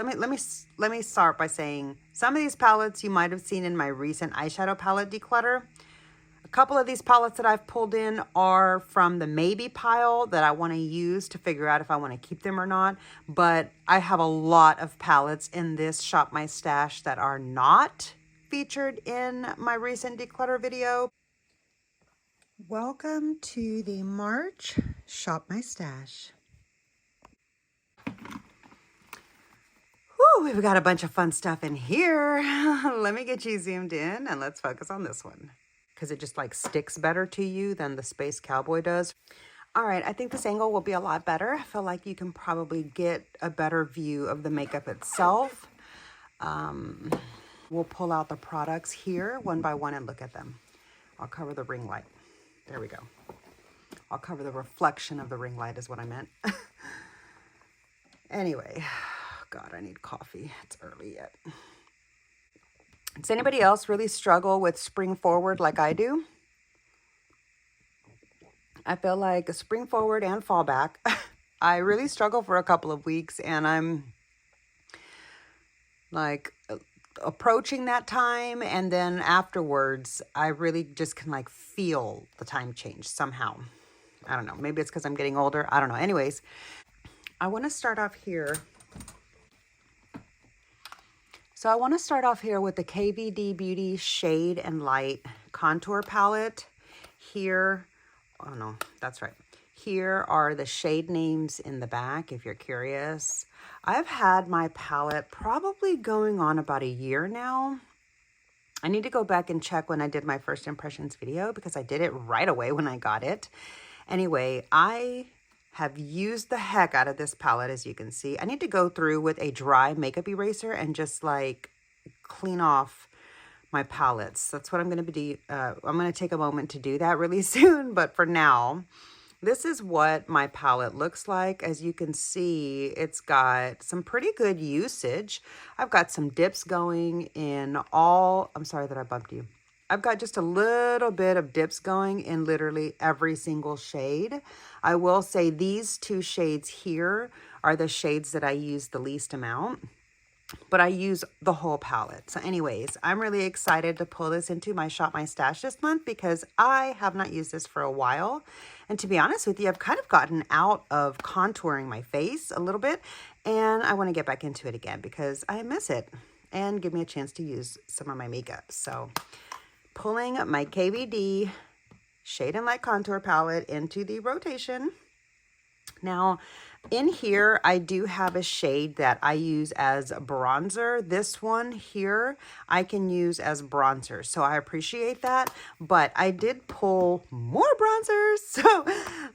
Let me start by saying some of these palettes you might have seen in my recent eyeshadow palette declutter. A couple of these palettes that I've pulled in are from the maybe pile that I want to use to figure out if I want to keep them or not. But I have a lot of palettes in this Shop My Stash that are not featured in my recent declutter video. Welcome to the March Shop My Stash. Whew, we've got a bunch of fun stuff in here. Let me get you zoomed in and let's focus on this one, because it just like sticks better to you than the Space Cowboy does. All right, I think this angle will be a lot better. I feel like you can probably get a better view of the makeup itself. We'll pull out the products here one by one and look at them. I'll cover the ring light. There we go. I'll cover the reflection of the ring light is what I meant. Anyway, God, I need coffee. It's early yet. Does anybody else really struggle with spring forward like I do? I feel like spring forward and fall back. I really struggle for a couple of weeks, and I'm like approaching that time, and then afterwards I really just can like feel the time change somehow. I don't know, maybe it's because I'm getting older, I don't know. Anyways, I want to start off here. So I want to start off here with the KVD Beauty Shade and Light Contour Palette. Here, oh no, that's right. Here are the shade names in the back if you're curious. I've had my palette probably going on about a year now. I need to go back and check when I did my first impressions video because I did it right away when I got it. Anyway, I have used the heck out of this palette, as you can see. I need to go through with a dry makeup eraser and just like clean off my palettes. That's what I'm going to be I'm going to take a moment to do that really soon, but for now, this is what my palette looks like. As you can see, it's got some pretty good usage. I've got some dips going in all, I'm sorry that I bumped you. I've got just a little bit of dips going in literally every single shade. I will say these two shades here are the shades that I use the least amount, but I use the whole palette. So anyways, I'm really excited to pull this into my Shop My Stash this month because I have not used this for a while. And to be honest with you, I've kind of gotten out of contouring my face a little bit, and I want to get back into it again because I miss it and give me a chance to use some of my makeup. So pulling my KVD Shade and Light Contour Palette into the rotation. Now, in here, I do have a shade that I use as bronzer. This one here, I can use as bronzer, so I appreciate that. But I did pull more bronzers. So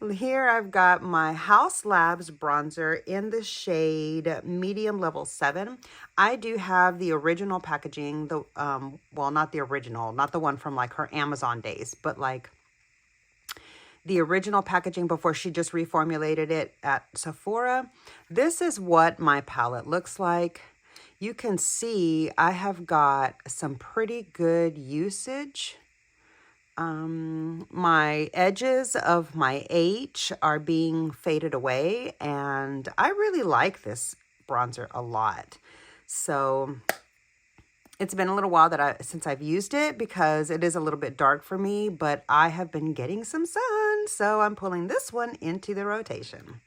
here I've got my House Labs bronzer in the shade Medium Level 7. I do have the original packaging, the well, not the original, not the one from like her Amazon days, but like the original packaging before she just reformulated it at Sephora. This is what my palette looks like. You can see I have got some pretty good usage. My edges of my H are being faded away, and I really like this bronzer a lot. So it's been a little while since I've used it because it is a little bit dark for me, but I have been getting some sun, so I'm pulling this one into the rotation.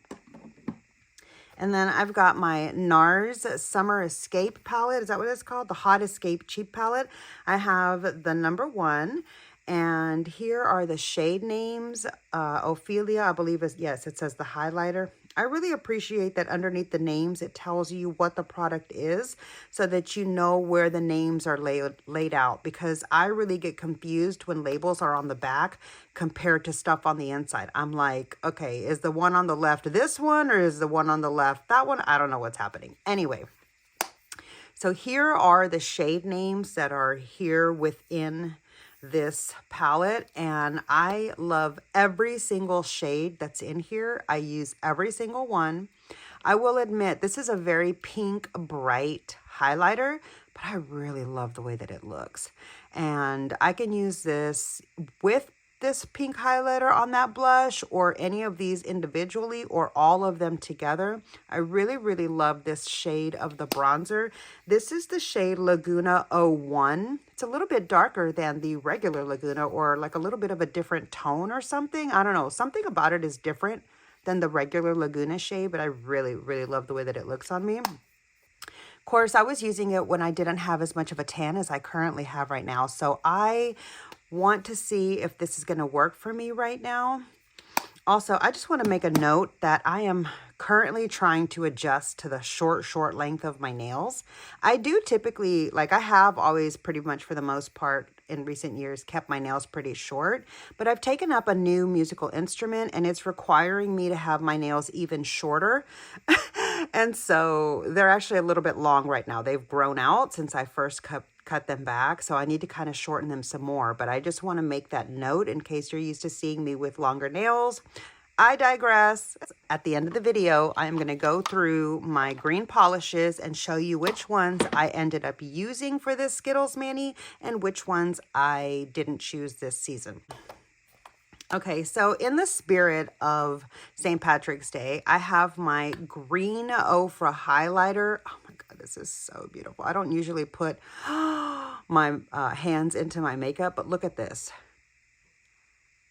And then I've got my NARS Summer Escape palette. Is that what it's called? The Hot Escape Cheap palette. I have the number 1, and here are the shade names. Ophelia, I believe is, yes, it says the highlighter. I really appreciate that underneath the names, it tells you what the product is so that you know where the names are laid out, because I really get confused when labels are on the back compared to stuff on the inside. I'm like, okay, is the one on the left this one, or is the one on the left that one? I don't know what's happening. Anyway, so here are the shade names that are here within this palette, and I love every single shade that's in here. I use every single one. I will admit this is a very pink bright highlighter, but I really love the way that it looks, and I can use this with this pink highlighter on that blush or any of these individually or all of them together. I really, really love this shade of the bronzer. This is the shade Laguna 01. It's a little bit darker than the regular Laguna, or like a little bit of a different tone or something. I don't know. Something about it is different than the regular Laguna shade, but I really, really love the way that it looks on me. Of course, I was using it when I didn't have as much of a tan as I currently have right now. So I want to see if this is going to work for me right now. Also, I just want to make a note that I am currently trying to adjust to the short length of my nails. I do typically, like I have always pretty much for the most part in recent years, kept my nails pretty short, but I've taken up a new musical instrument and it's requiring me to have my nails even shorter. And so they're actually a little bit long right now. They've grown out since I first cut them back. So I need to kind of shorten them some more, but I just want to make that note in case you're used to seeing me with longer nails. I digress. At the end of the video, I'm going to go through my green polishes and show you which ones I ended up using for this Skittles mani and which ones I didn't choose this season. Okay, so in the spirit of St. Patrick's Day, I have my green Ofra highlighter. Oh my God, this is so beautiful. I don't usually put my hands into my makeup, but look at this.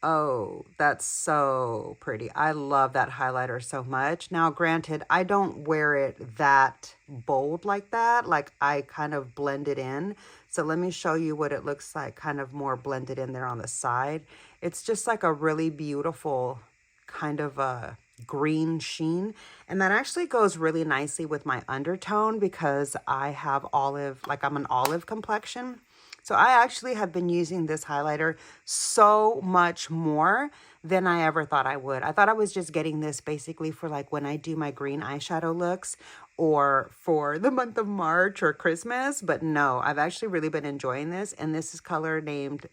Oh, that's so pretty. I love that highlighter so much. Now, granted, I don't wear it that bold like that. Like I kind of blend it in. So let me show you what it looks like kind of more blended in there on the side. It's just like a really beautiful kind of a green sheen. And that actually goes really nicely with my undertone because I have olive, like I'm an olive complexion. So I actually have been using this highlighter so much more than I ever thought I would. I thought I was just getting this basically for like when I do my green eyeshadow looks or for the month of March or Christmas. But no, I've actually really been enjoying this. And this is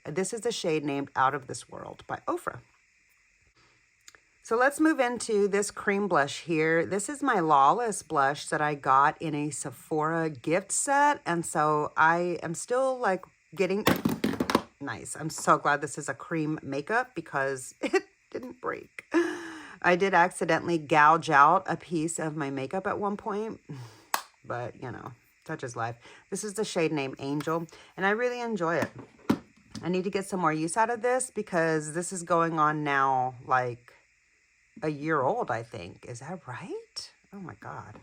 this is the shade named Out of This World by Ofra. So let's move into this cream blush here. This is my Lawless blush that I got in a Sephora gift set. And so I am still like getting nice. I'm so glad this is a cream makeup because it didn't break. I did accidentally gouge out a piece of my makeup at one point, but you know, such is life. This is the shade name Angel, and I really enjoy it. I need to get some more use out of this because this is going on now like a year old, I think. Is that right? Oh my God.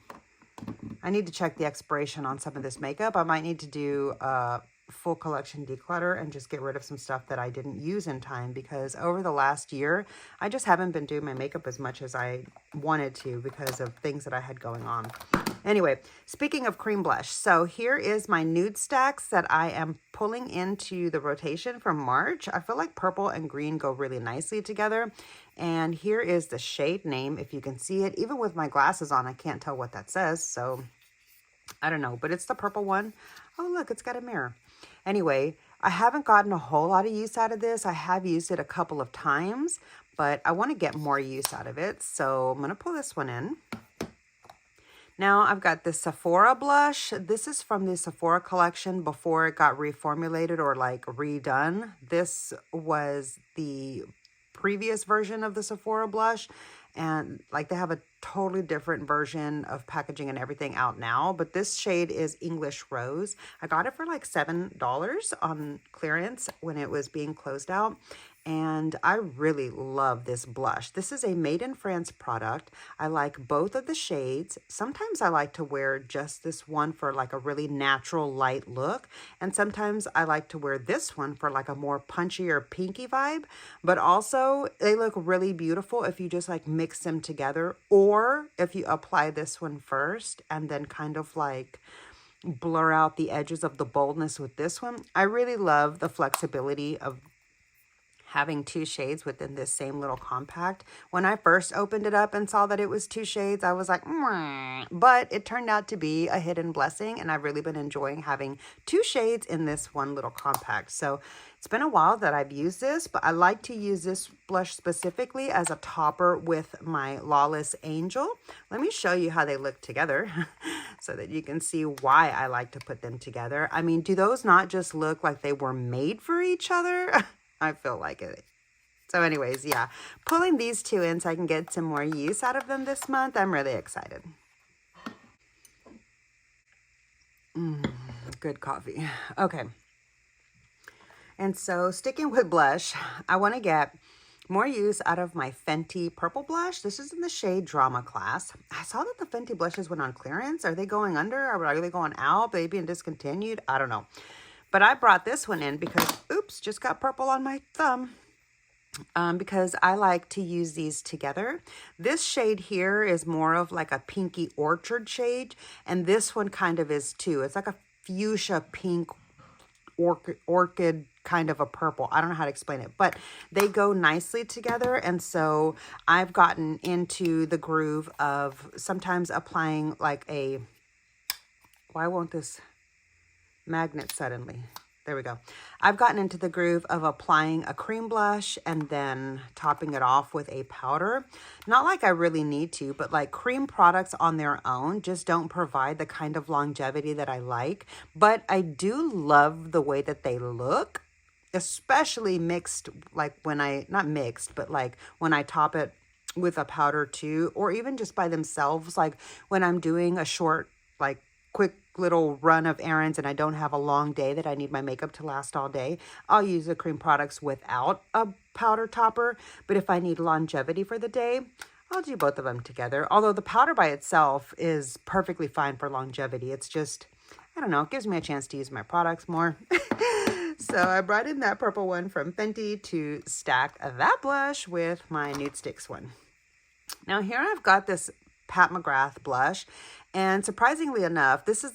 I need to check the expiration on some of this makeup. I might need to do a full collection declutter and just get rid of some stuff that I didn't use in time because over the last year, I just haven't been doing my makeup as much as I wanted to because of things that I had going on. Anyway, speaking of cream blush, so here is my nude stacks that I am pulling into the rotation from March. I feel like purple and green go really nicely together. And here is the shade name, if you can see it. Even with my glasses on, I can't tell what that says, so I don't know, but it's the purple one. Oh, look, it's got a mirror. Anyway, I haven't gotten a whole lot of use out of this. I have used it a couple of times, but I want to get more use out of it. So I'm going to pull this one in. Now I've got this Sephora blush. This is from the Sephora collection before it got reformulated or like redone. This was the previous version of the Sephora blush. And like they have a totally different version of packaging and everything out now. But this shade is English Rose. I got it for like $7 on clearance when it was being closed out. And I really love this blush. This is a made in France product. I like both of the shades. Sometimes I like to wear just this one for like a really natural light look. And sometimes I like to wear this one for like a more punchy or pinky vibe. But also they look really beautiful if you just like mix them together. Or if you apply this one first and then kind of like blur out the edges of the boldness with this one. I really love the flexibility of having two shades within this same little compact. When I first opened it up and saw that it was two shades, I was like, but it turned out to be a hidden blessing. And I've really been enjoying having two shades in this one little compact. So it's been a while that I've used this, but I like to use this blush specifically as a topper with my Lawless Angel. Let me show you how they look together so that you can see why I like to put them together. I mean, do those not just look like they were made for each other? I feel like it. So anyways, yeah, pulling these two in so I can get some more use out of them this month. I'm really excited. Good coffee. Okay. And so sticking with blush, I want to get more use out of my Fenty purple blush. This is in the shade Drama Class. I saw that the Fenty blushes went on clearance. Are they going under? Are they going out? Are they being discontinued? I don't know. But I brought this one in because, oops, just got purple on my thumb. Because I like to use these together. This shade here is more of like a pinky orchard shade. And this one kind of is too. It's like a fuchsia pink orchid kind of a purple. I don't know how to explain it, but they go nicely together. And so I've gotten into the groove of sometimes applying like a, why won't this magnet suddenly? There we go. I've gotten into the groove of applying a cream blush and then topping it off with a powder. Not like I really need to, but like cream products on their own just don't provide the kind of longevity that I like. But I do love the way that they look, especially mixed, like when I, not mixed, but like when I top it with a powder too, or even just by themselves. Like when I'm doing a short, like quick little run of errands and I don't have a long day that I need my makeup to last all day, I'll use the cream products without a powder topper. But if I need longevity for the day, I'll do both of them together. Although the powder by itself is perfectly fine for longevity. It's just, I don't know, it gives me a chance to use my products more. So I brought in that purple one from Fenty to stack that blush with my Nude Sticks one. Now here I've got this Pat McGrath blush, and surprisingly enough, this is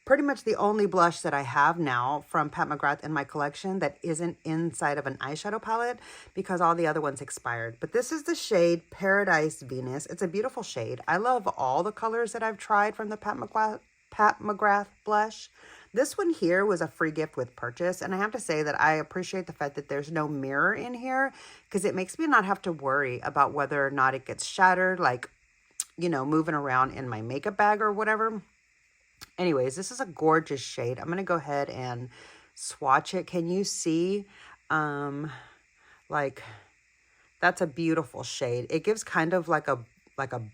pretty much the only blush that I have now from Pat McGrath in my collection that isn't inside of an eyeshadow palette because all the other ones expired. But this is the shade Paradise Venus. It's a beautiful shade. I love all the colors that I've tried from the Pat McGrath blush. This one here was a free gift with purchase, and I have to say that I appreciate the fact that there's no mirror in here because it makes me not have to worry about whether or not it gets shattered, like, you know, moving around in my makeup bag or whatever. Anyways, this is a gorgeous shade. I'm going to go ahead and swatch it. Can you see? Like, that's a beautiful shade. It gives kind of like a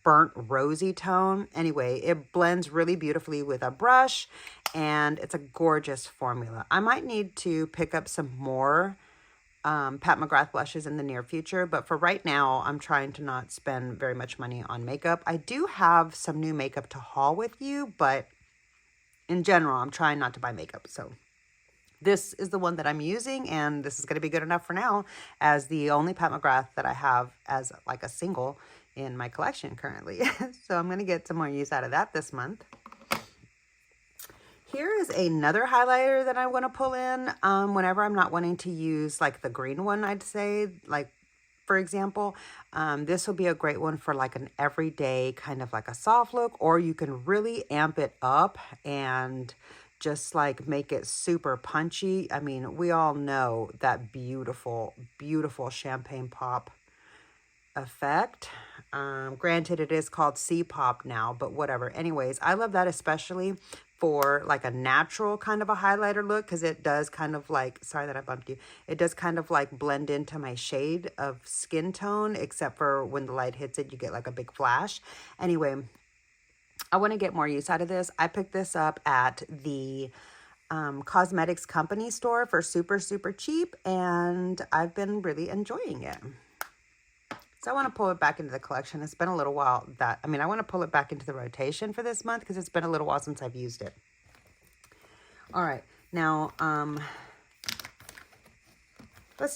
burnt rosy tone. Anyway, it blends really beautifully with a brush, and it's a gorgeous formula. I might need to pick up some more Pat McGrath blushes in the near future, but for right now, I'm trying to not spend very much money on makeup. I do have some new makeup to haul with you, but in general, I'm trying not to buy makeup. So this is the one that I'm using, and this is going to be good enough for now as the only Pat McGrath that I have as like a single in my collection currently. So I'm going to get some more use out of that this month. Here is another highlighter that I want to pull in whenever I'm not wanting to use like the green one, I'd say. Like, for example, this will be a great one for like an everyday kind of like a soft look, or you can really amp it up and just like make it super punchy. I mean, we all know that beautiful, beautiful champagne pop effect. Granted, it is called C-pop now, but whatever. Anyways, I love that especially for like a natural kind of a highlighter look, because it does kind of like, sorry that I bumped you, it does kind of like blend into my shade of skin tone, except for when the light hits it, you get like a big flash. Anyway, I want to get more use out of this. I picked this up at the cosmetics company store for super, super cheap, and I've been really enjoying it. So I want to pull it back into the collection. It's been a little while I want to pull it back into the rotation for this month because it's been a little while since I've used it. All right. Now, let's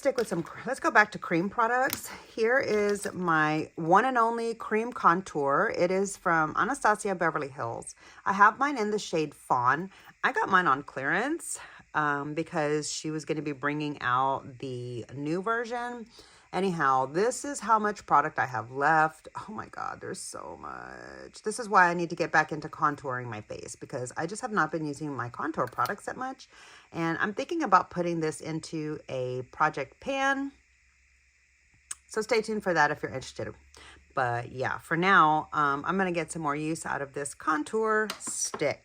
go back to cream products. Here is my one and only cream contour. It is from Anastasia Beverly Hills. I have mine in the shade Fawn. I got mine on clearance because she was going to be bringing out the new version. Anyhow, this is how much product I have left. Oh my God, there's so much. This is why I need to get back into contouring my face, because I just have not been using my contour products that much. And I'm thinking about putting this into a project pan. So stay tuned for that if you're interested. But yeah, for now, I'm going to get some more use out of this contour stick.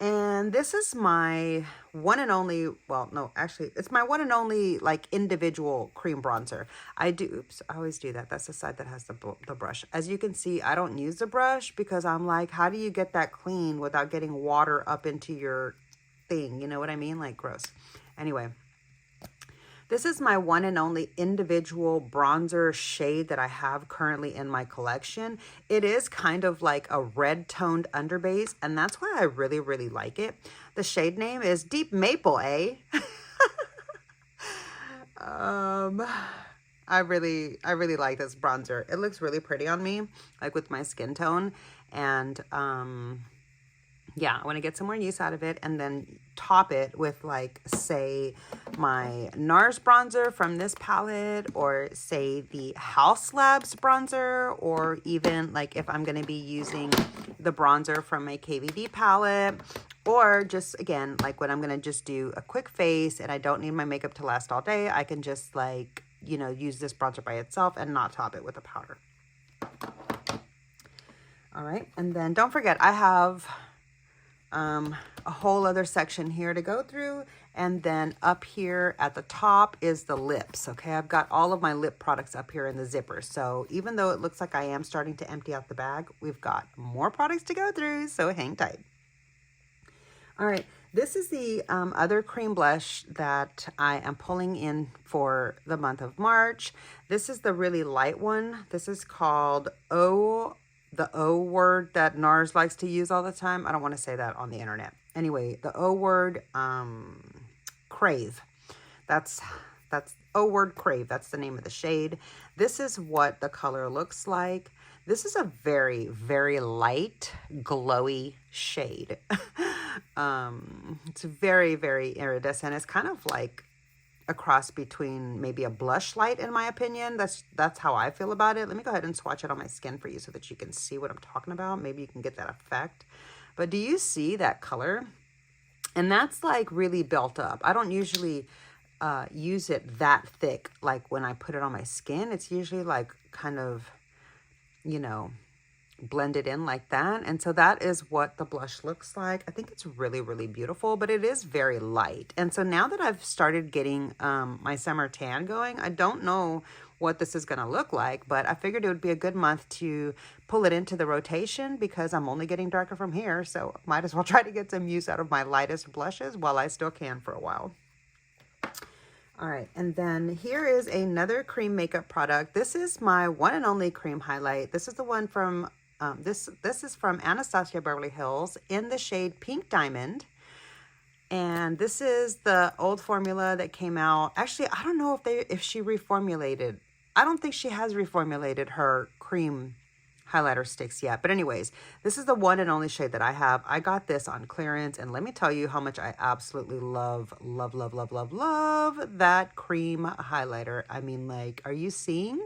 And this is my one and only, well, no, actually, it's my one and only, like, individual cream bronzer. Oops, I always do that. That's the side that has the brush. As you can see, I don't use the brush because I'm like, how do you get that clean without getting water up into your thing? You know what I mean? Like, gross. Anyway. This is my one and only individual bronzer shade that I have currently in my collection. It is kind of like a red toned underbase, and that's why I really, really like it. The shade name is Deep Maple, eh? I really like this bronzer. It looks really pretty on me, like with my skin tone. And yeah, I want to get some more use out of it and then top it with, like, say, my NARS bronzer from this palette, or say the House Labs bronzer, or even like if I'm going to be using the bronzer from my KVD palette, or just, again, like when I'm going to just do a quick face and I don't need my makeup to last all day, I can just, like, you know, use this bronzer by itself and not top it with a powder. All right, and then don't forget, I have a whole other section here to go through, and then up here at the top is the lips. Okay, I've got all of my lip products up here in the zipper, so even though it looks like I am starting to empty out the bag, we've got more products to go through, so hang tight. All right, this is the other cream blush that I am pulling in for the month of March. This is the really light one. This is called the O word that NARS likes to use all the time. I don't want to say that on the internet. Anyway, the O word, Crave. That's O word Crave. That's the name of the shade. This is what the color looks like. This is a very, very light, glowy shade. It's very, very iridescent. It's kind of like a cross between maybe a blush light, in my opinion. That's how I feel about it. Let me go ahead and swatch it on my skin for you so that you can see what I'm talking about. Maybe you can get that effect. But do you see that color? And that's like really built up. I don't usually use it that thick. Like when I put it on my skin, it's usually like kind of, you know, blended in like that. And so that is what the blush looks like. I think it's really, really beautiful, but it is very light. And so now that I've started getting my summer tan going, I don't know what this is going to look like, but I figured it would be a good month to pull it into the rotation because I'm only getting darker from here. So might as well try to get some use out of my lightest blushes while I still can for a while. All right, and then here is another cream makeup product. This is my one and only cream highlight. This is the one from this is from Anastasia Beverly Hills in the shade Pink Diamond. And this is the old formula that came out. Actually, I don't know if she reformulated. I don't think she has reformulated her cream highlighter sticks yet. But anyways, this is the one and only shade that I have. I got this on clearance, and let me tell you how much I absolutely love that cream highlighter. I mean, like, are you seeing?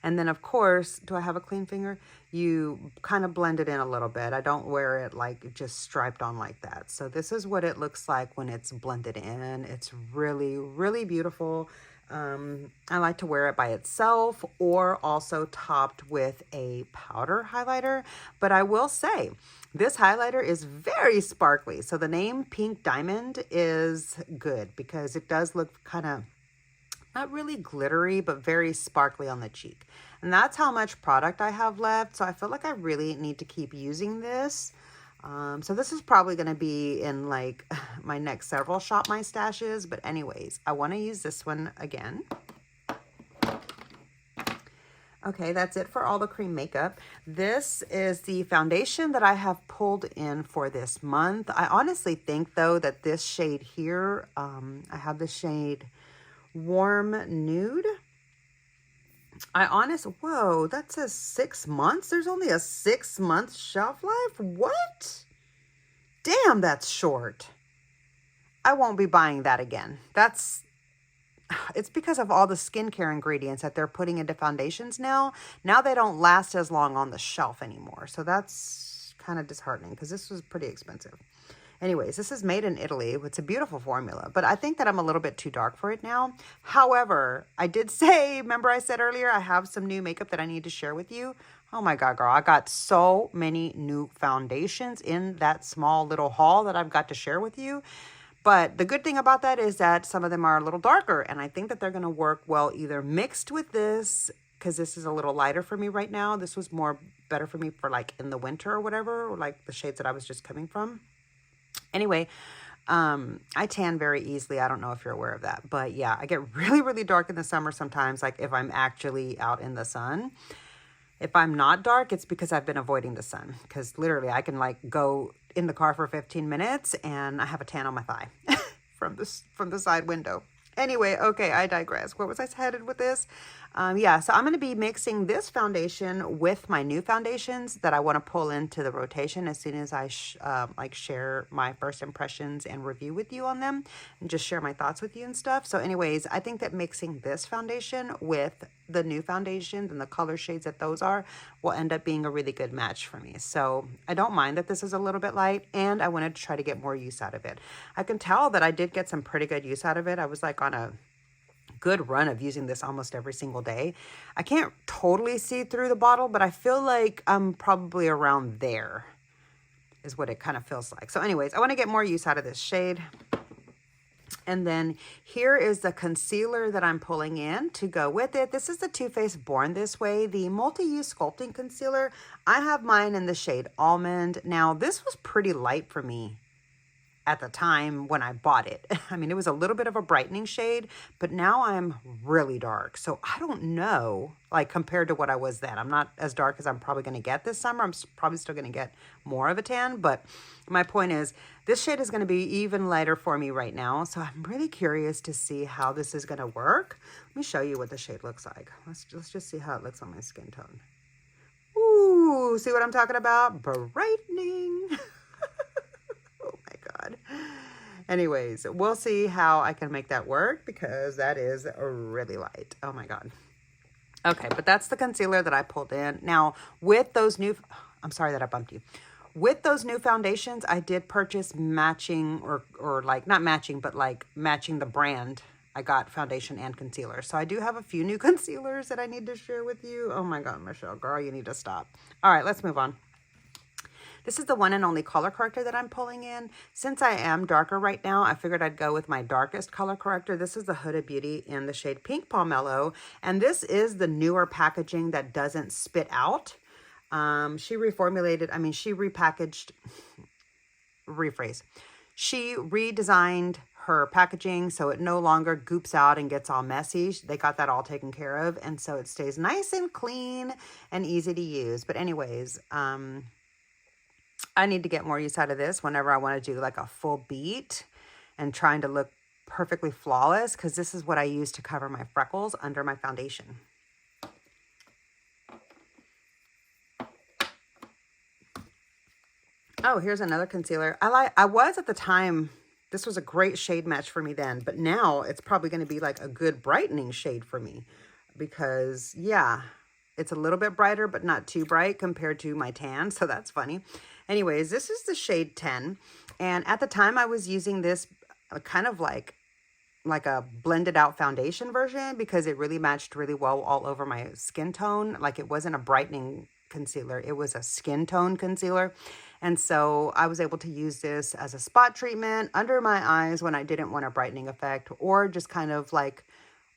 And then, of course, do I have a clean finger? You kind of blend it in a little bit. I don't wear it like just striped on like that. So this is what it looks like when it's blended in. It's really, really beautiful. I like to wear it by itself or also topped with a powder highlighter. But I will say, this highlighter is very sparkly. So the name Pink Diamond is good because it does look kind of not really glittery, but very sparkly on the cheek. And that's how much product I have left. So I feel like I really need to keep using this. So this is probably going to be in like my next several Shop My Stashes. But anyways, I want to use this one again. Okay, that's it for all the cream makeup. This is the foundation that I have pulled in for this month. I honestly think, though, that this shade here, I have the shade Warm Nude. Whoa, that says 6 months? There's only a 6-month shelf life? What? Damn, that's short. I won't be buying that again. It's because of all the skincare ingredients that they're putting into foundations now. Now they don't last as long on the shelf anymore. So that's kind of disheartening because this was pretty expensive. Anyways, this is made in Italy. It's a beautiful formula, but I think that I'm a little bit too dark for it now. However, I did say, remember I said earlier, I have some new makeup that I need to share with you. Oh my God, girl, I got so many new foundations in that small little haul that I've got to share with you. But the good thing about that is that some of them are a little darker, and I think that they're going to work well either mixed with this, because this is a little lighter for me right now. This was more better for me for like in the winter or whatever, or like the shades that I was just coming from. Anyway, I tan very easily. I don't know if you're aware of that, but yeah, I get really, really dark in the summer sometimes, like if I'm actually out in the sun. If I'm not dark, it's because I've been avoiding the sun, because literally I can like go in the car for 15 minutes and I have a tan on my thigh from the side window. Anyway, okay, I digress. Where was I headed with this? Yeah, so I'm going to be mixing this foundation with my new foundations that I want to pull into the rotation as soon as I share my first impressions and review with you on them, and just share my thoughts with you and stuff. So anyways, I think that mixing this foundation with the new foundations and the color shades that those are will end up being a really good match for me. So I don't mind that this is a little bit light, and I wanted to try to get more use out of it. I can tell that I did get some pretty good use out of it. I was like on a good run of using this almost every single day. I can't totally see through the bottle, but I feel like I'm probably around there is what it kind of feels like. So anyways, I want to get more use out of this shade. And then here is the concealer that I'm pulling in to go with it. This is the Too Faced Born This Way, the multi-use sculpting concealer. I have mine in the shade Almond. Now, this was pretty light for me at the time when I bought it. I mean, it was a little bit of a brightening shade, but now I'm really dark. So I don't know, like compared to what I was then. I'm not as dark as I'm probably going to get this summer. I'm probably still going to get more of a tan, but my point is this shade is going to be even lighter for me right now. So I'm really curious to see how this is going to work. Let me show you what the shade looks like. Let's just see how it looks on my skin tone. Ooh, see what I'm talking about? Brightening. God. Anyways, we'll see how I can make that work because that is really light. Oh my God. Okay, but that's the concealer that I pulled in. Now, with those new, I'm sorry that I bumped you. With those new foundations, I did purchase matching or like not matching, but like matching the brand. I got foundation and concealer. So I do have a few new concealers that I need to share with you. Oh my God, Michelle, girl, you need to stop. All right, let's move on. This is the one and only color corrector that I'm pulling in. Since I am darker right now, I figured I'd go with my darkest color corrector. This is the Huda Beauty in the shade Pink Pomelo. And this is the newer packaging that doesn't spit out. She repackaged, rephrase. She redesigned her packaging so it no longer goops out and gets all messy. They got that all taken care of. And so it stays nice and clean and easy to use. But anyways, I need to get more use out of this whenever I want to do like a full beat and trying to look perfectly flawless, because this is what I use to cover my freckles under my foundation. Oh, here's another concealer. I was at the time, this was a great shade match for me then, but now it's probably going to be like a good brightening shade for me because yeah, it's a little bit brighter, but not too bright compared to my tan. So that's funny. Anyways, this is the shade 10. And at the time I was using this kind of like a blended out foundation version because it really matched really well all over my skin tone. Like it wasn't a brightening concealer. It was a skin tone concealer. And so I was able to use this as a spot treatment under my eyes when I didn't want a brightening effect, or just kind of like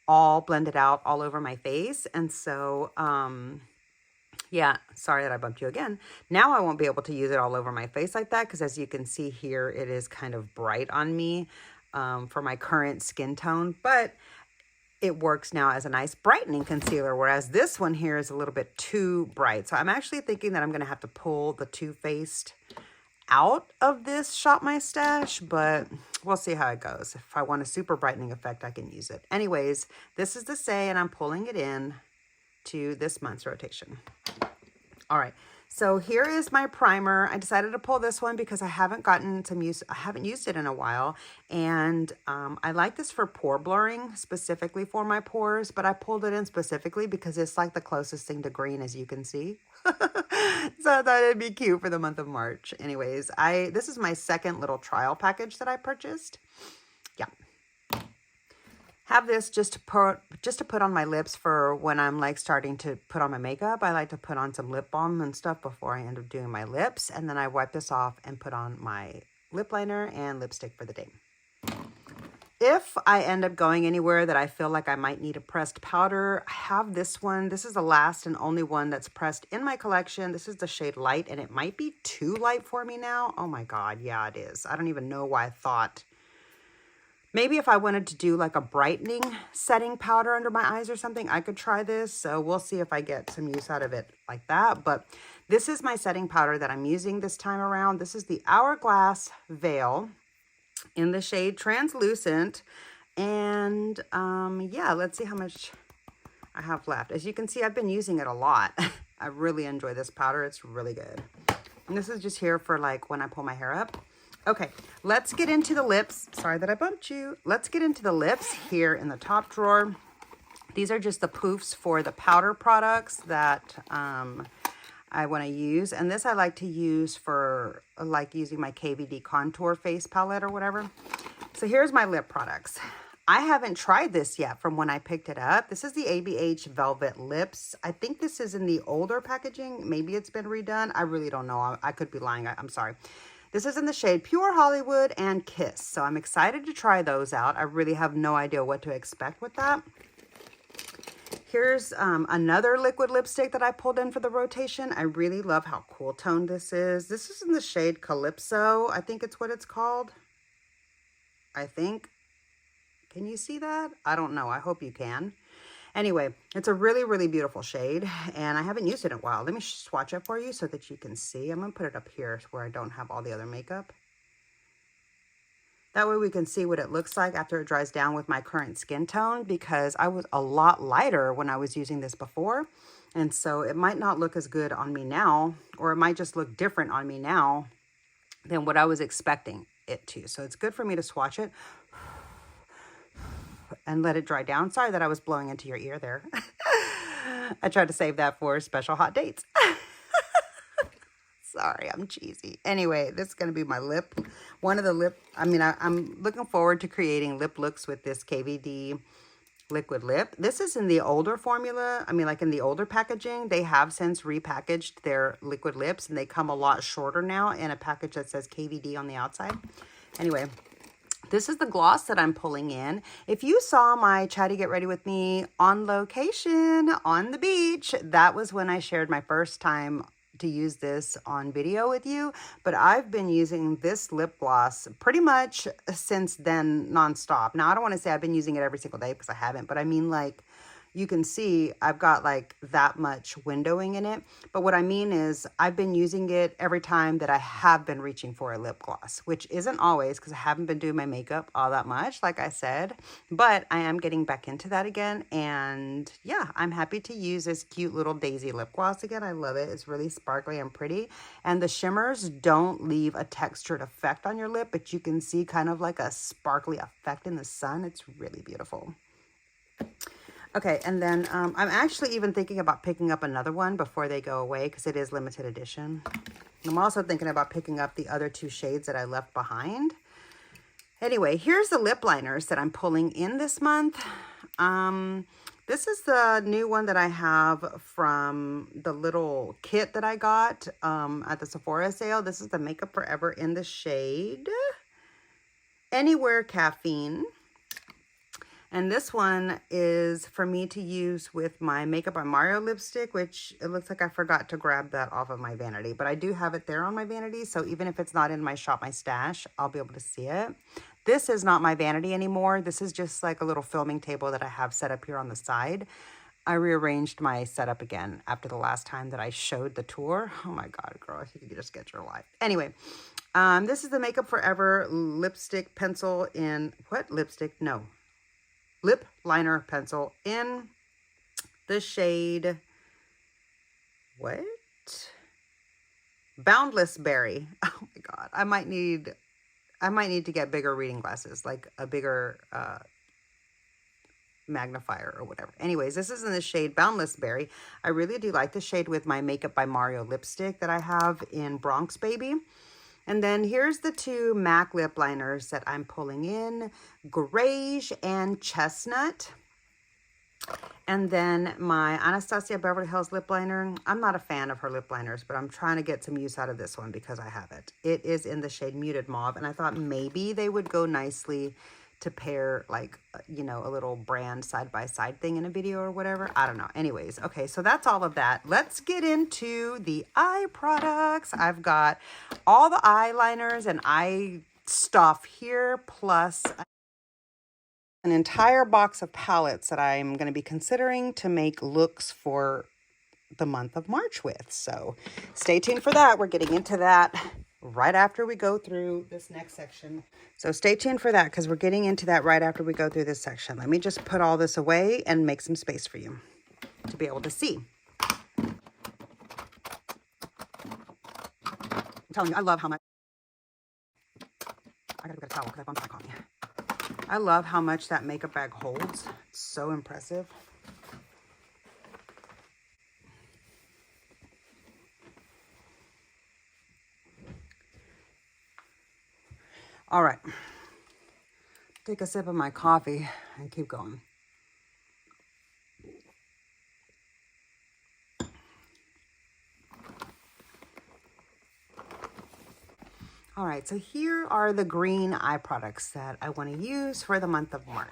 all blended out all over my face. And so, yeah, sorry that I bumped you again. Now I won't be able to use it all over my face like that because as you can see here, it is kind of bright on me for my current skin tone, but it works now as a nice brightening concealer, whereas this one here is a little bit too bright. So I'm actually thinking that I'm going to have to pull the Too Faced out of this Shop My Stash, but we'll see how it goes. If I want a super brightening effect, I can use it. Anyways, this is the Say, and I'm pulling it in to this month's rotation. All right, so here is my primer. I decided to pull this one because I haven't gotten some use. I haven't used it in a while, and I like this for pore blurring, specifically for my pores, but I pulled it in specifically because it's like the closest thing to green as you can see. So I thought it'd be cute for the month of March. Anyways, this is my second little trial package that I purchased. Yeah. Have this just to put on my lips for when I'm like starting to put on my makeup. I like to put on some lip balm and stuff before I end up doing my lips. And then I wipe this off and put on my lip liner and lipstick for the day. If I end up going anywhere that I feel like I might need a pressed powder, I have this one. This is the last and only one that's pressed in my collection. This is the shade Light, and it might be too light for me now. Oh my God, yeah, it is. I don't even know why I thought. Maybe if I wanted to do like a brightening setting powder under my eyes or something, I could try this. So we'll see if I get some use out of it like that. But this is my setting powder that I'm using this time around. This is the Hourglass Veil in the shade Translucent. And yeah, let's see how much I have left. As you can see, I've been using it a lot. I really enjoy this powder. It's really good. And this is just here for like when I pull my hair up. Okay, let's get into the lips. Sorry that I bumped you. Let's get into the lips here in the top drawer. These are just the poofs for the powder products that I want to use. And this I like to use for like using my KVD contour face palette or whatever. So here's my lip products. I haven't tried this yet from when I picked it up. This is the ABH Velvet Lips. I think this is in the older packaging. Maybe it's been redone. I really don't know. I could be lying. I'm sorry. This is in the shade Pure Hollywood and Kiss. So I'm excited to try those out. I really have no idea what to expect with that. Here's another liquid lipstick that I pulled in for the rotation. I really love how cool toned this is. This is in the shade Calypso. I think it's what it's called. I think. Can you see that? I don't know. I hope you can. Anyway, it's a really, really beautiful shade, and I haven't used it in a while. Let me swatch it for you so that you can see. I'm going to put it up here where I don't have all the other makeup. That way we can see what it looks like after it dries down with my current skin tone, because I was a lot lighter when I was using this before. And so it might not look as good on me now, or it might just look different on me now than what I was expecting it to. So it's good for me to swatch it and let it dry down. Sorry that I was blowing into your ear there. I tried to save that for special hot dates. Sorry, I'm cheesy. Anyway, this is going to be my lip. One of the lip, I'm looking forward to creating lip looks with this KVD liquid lip. This is in the older formula. Like in the older packaging. They have since repackaged their liquid lips, and they come a lot shorter now in a package that says KVD on the outside. Anyway, this is the gloss that I'm pulling in. If you saw my Chatty Get Ready With Me on location on the beach, that was when I shared my first time to use this on video with you. But I've been using this lip gloss pretty much since then nonstop. Now, I don't want to say I've been using it every single day because I haven't, but I mean, like, you can see I've got like that much windowing in it. But what I mean is I've been using it every time that I have been reaching for a lip gloss, which isn't always because I haven't been doing my makeup all that much, like I said. But I am getting back into that again. And yeah, I'm happy to use this cute little daisy lip gloss again. I love it. It's really sparkly and pretty. And the shimmers don't leave a textured effect on your lip, but you can see kind of like a sparkly effect in the sun. It's really beautiful. Okay, and then I'm actually even thinking about picking up another one before they go away because it is limited edition. I'm also thinking about picking up the other two shades that I left behind. Anyway, here's the lip liners that I'm pulling in this month. This is the new one that I have from the little kit that I got at the Sephora sale. This is the Makeup Forever in the shade Anywhere Caffeine. And this one is for me to use with my Makeup by Mario lipstick, which it looks like I forgot to grab that off of my vanity. But I do have it there on my vanity, so even if it's not in my Shop My Stash, I'll be able to see it. This is not my vanity anymore. This is just like a little filming table that I have set up here on the side. I rearranged my setup again after the last time that I showed the tour. Oh my God, girl, if you could just get your life. Anyway, this is the Makeup Forever lipstick pencil in, what lipstick? No. Lip liner pencil in the shade, what? Boundless Berry. Oh my God. I might need to get bigger reading glasses, like a bigger, magnifier or whatever. Anyways, this is in the shade Boundless Berry. I really do like the shade with my Makeup by Mario lipstick that I have in Bronx Baby. And then here's the two MAC lip liners that I'm pulling in, Grayish and Chestnut. And then my Anastasia Beverly Hills lip liner. I'm not a fan of her lip liners, but I'm trying to get some use out of this one because I have it. It is in the shade Muted Mauve, and I thought maybe they would go nicely to pair, like, you know, a little brand side-by-side thing in a video or whatever. I don't know. Anyways, okay, so that's all of that. Let's get into the eye products. I've got all the eyeliners and eye stuff here, plus an entire box of palettes that I'm going to be considering to make looks for the month of March with. So stay tuned for that. We're getting into that right after we go through this next section. So stay tuned for that because we're getting into that right after we go through this section. Let me just put all this away and make some space for you to be able to see. I'm telling you, I love how much... I gotta get a towel because I bumped my coffee. I love how much that makeup bag holds. It's so impressive. All right, take a sip of my coffee and keep going. All right, so here are the green eye products that I want to use for the month of March.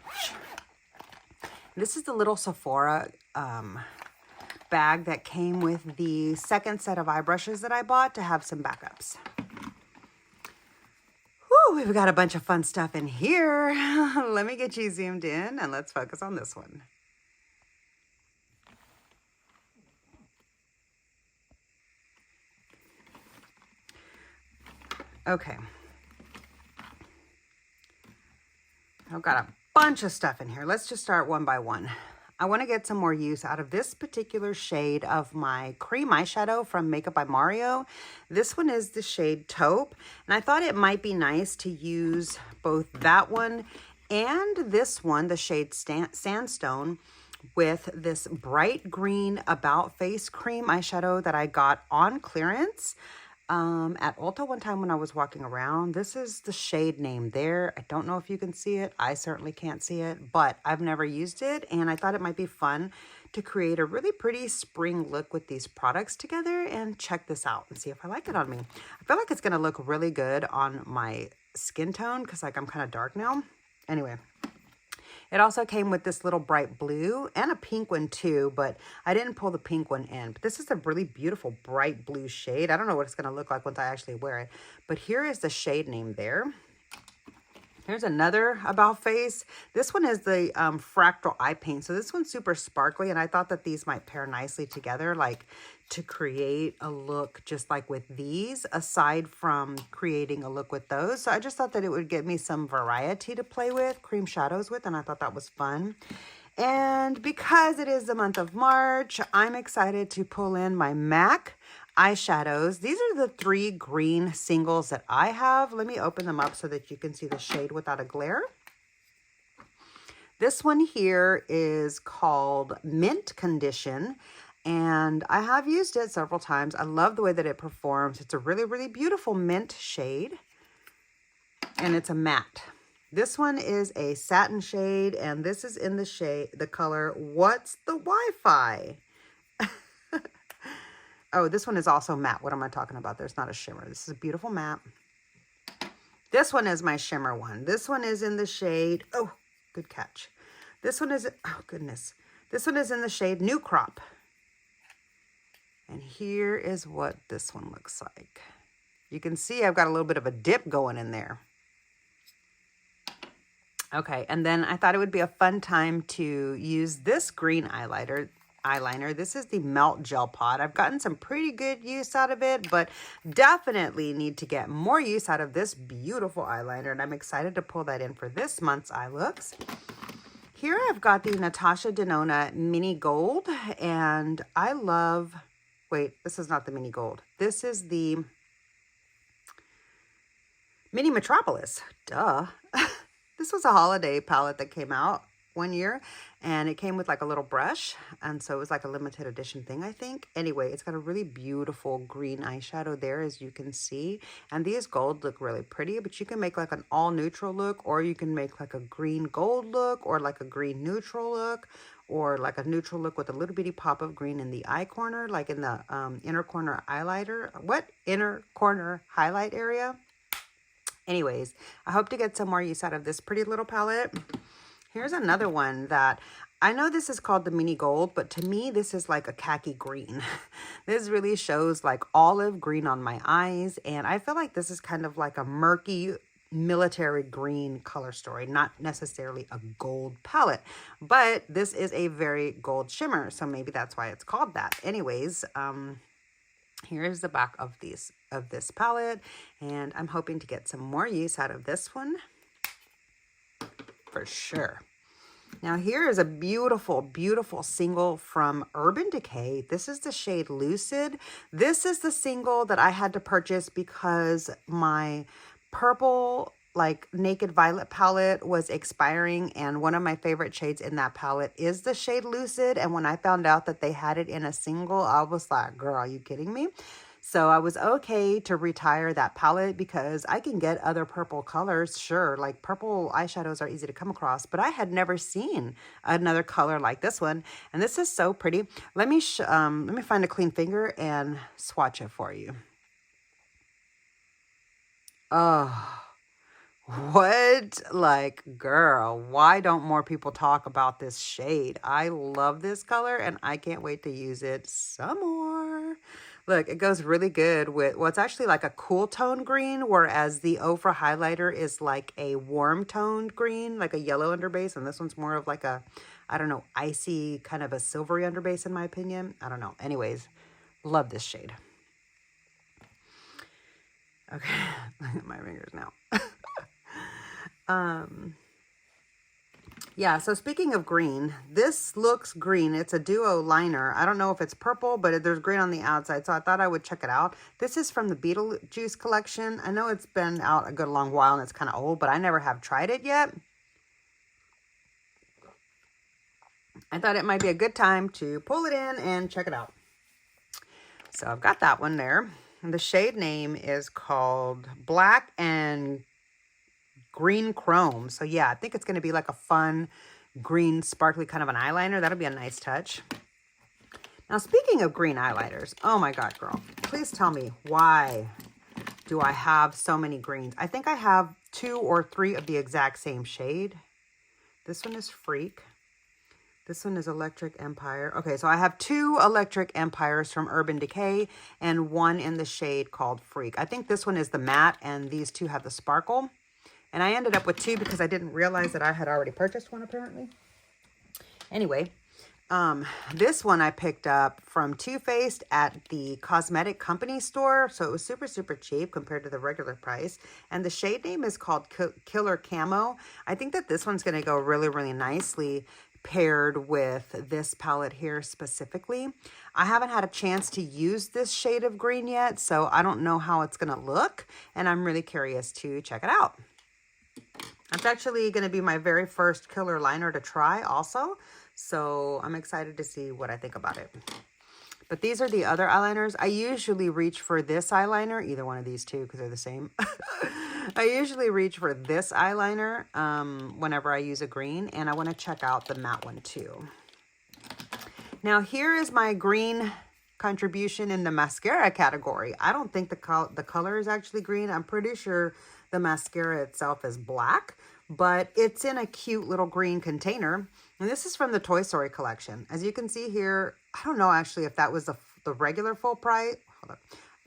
This is the little Sephora bag that came with the second set of eye brushes that I bought to have some backups. Whew, we've got a bunch of fun stuff in here. Let me get you zoomed in and let's focus on this one. Okay. I've got a bunch of stuff in here. Let's just start one by one. I want to get some more use out of this particular shade of my cream eyeshadow from Makeup by Mario. This one is the shade Taupe, and I thought it might be nice to use both that one and this one, the shade Sandstone, with this bright green About Face cream eyeshadow that I got on clearance at Ulta one time when I was walking around. This is the shade name there. I don't know if you can see it. I certainly can't see it, but I've never used it, and I thought it might be fun to create a really pretty spring look with these products together and check this out and see if I like it on me. I feel like it's going to look really good on my skin tone because, like, I'm kind of dark now. Anyway, it also came with this little bright blue and a pink one too, but I didn't pull the pink one in. But this is a really beautiful bright blue shade. I don't know what it's going to look like once I actually wear it, but here is the shade name there. Here's another About Face. This one is the Fractal Eye Paint. So this one's super sparkly, and I thought that these might pair nicely together, like to create a look just like with these, aside from creating a look with those. So I just thought that it would give me some variety to play with, cream shadows with, and I thought that was fun. And because it is the month of March, I'm excited to pull in my MAC eyeshadows. These are the 3 green singles that I have. Let me open them up so that you can see the shade without a glare. This one here is called Mint Condition, and I have used it several times. I love the way that it performs. It's a really, really beautiful mint shade, and it's a matte. This one is a satin shade, and this is in the color What's the Wi-Fi? Oh, this one is also matte. What am I talking about? There's not a shimmer. This is a beautiful matte. This one is my shimmer one. This one is in the shade, oh, good catch. This one is, oh goodness. This one is in the shade New Crop. And here is what this one looks like. You can see I've got a little bit of a dip going in there. Okay, and then I thought it would be a fun time to use this green eyeliner. This is the Melt Gel Pot. I've gotten some pretty good use out of it, but definitely need to get more use out of this beautiful eyeliner, and I'm excited to pull that in for this month's eye looks. Here I've got the Natasha Denona Mini Gold, and I love, wait, this is not the Mini Gold. This is the Mini Metropolis. Duh. This was a holiday palette that came out one year, and it came with like a little brush, and so it was like a limited edition thing, I think. Anyway, it's got a really beautiful green eyeshadow there, as you can see, and these gold look really pretty, but you can make like an all neutral look, or you can make like a green gold look, or like a green neutral look, or like a neutral look with a little bitty pop of green in the eye corner, like in the inner corner inner corner highlight area. Anyways, I hope to get some more use out of this pretty little palette. Here's another one that I know this is called the mini gold, but to me, this is like a khaki green. This really shows like olive green on my eyes. And I feel like this is kind of like a murky military green color story, not necessarily a gold palette, but this is a very gold shimmer. So maybe that's why it's called that. Anyways, here's the back of this palette, and I'm hoping to get some more use out of this one for sure. Now here is a beautiful, beautiful single from Urban Decay. This is the shade Lucid. This is the single that I had to purchase because my purple like Naked Violet palette was expiring, and one of my favorite shades in that palette is the shade Lucid. And when I found out that they had it in a single, I was like, girl, are you kidding me? So I was okay to retire that palette because I can get other purple colors. Sure, like purple eyeshadows are easy to come across, but I had never seen another color like this one. And this is so pretty. Let me find a clean finger and swatch it for you. Oh, what? Like, girl, why don't more people talk about this shade? I love this color and I can't wait to use it some more. Look, it goes really good with, well, it's actually like a cool tone green, whereas the Ofra highlighter is like a warm toned green, like a yellow underbase. And this one's more of like a, I don't know, icy, kind of a silvery underbase in my opinion. I don't know. Anyways, love this shade. Okay, look at my fingers now. Yeah, so speaking of green, this looks green. It's a duo liner. I don't know if it's purple, but there's green on the outside, so I thought I would check it out. This is from the Beetlejuice collection. I know it's been out a good long while and it's kind of old, but I never have tried it yet. I thought it might be a good time to pull it in and check it out. So I've got that one there. And the shade name is called Black and Green Chrome. So yeah, I think it's going to be like a fun green sparkly kind of an eyeliner. That'll be a nice touch. Now, speaking of green eyeliners, oh my God, girl, please tell me, why do I have so many greens? I think I have 2 or 3 of the exact same shade. This one is Freak. This one is Electric Empire. Okay, so I have 2 Electric Empires from Urban Decay and 1 in the shade called Freak. I think this one is the matte and these 2 have the sparkle. And I ended up with 2 because I didn't realize that I had already purchased one apparently. Anyway, this one I picked up from Too Faced at the cosmetic company store. So it was super, super cheap compared to the regular price. And the shade name is called Killer Camo. I think that this one's going to go really, really nicely paired with this palette here specifically. I haven't had a chance to use this shade of green yet, so I don't know how it's going to look. And I'm really curious to check it out. It's actually going to be my very first killer liner to try also. So I'm excited to see what I think about it. But these are the other eyeliners. I usually reach for this eyeliner, either one of these two because they're the same. I usually reach for this eyeliner whenever I use a green. And I want to check out the matte one too. Now here is my green contribution in the mascara category. I don't think the color is actually green. I'm pretty sure the mascara itself is black, but it's in a cute little green container. And this is from the Toy Story collection. As you can see here, I don't know actually if that was the regular full price. Hold on.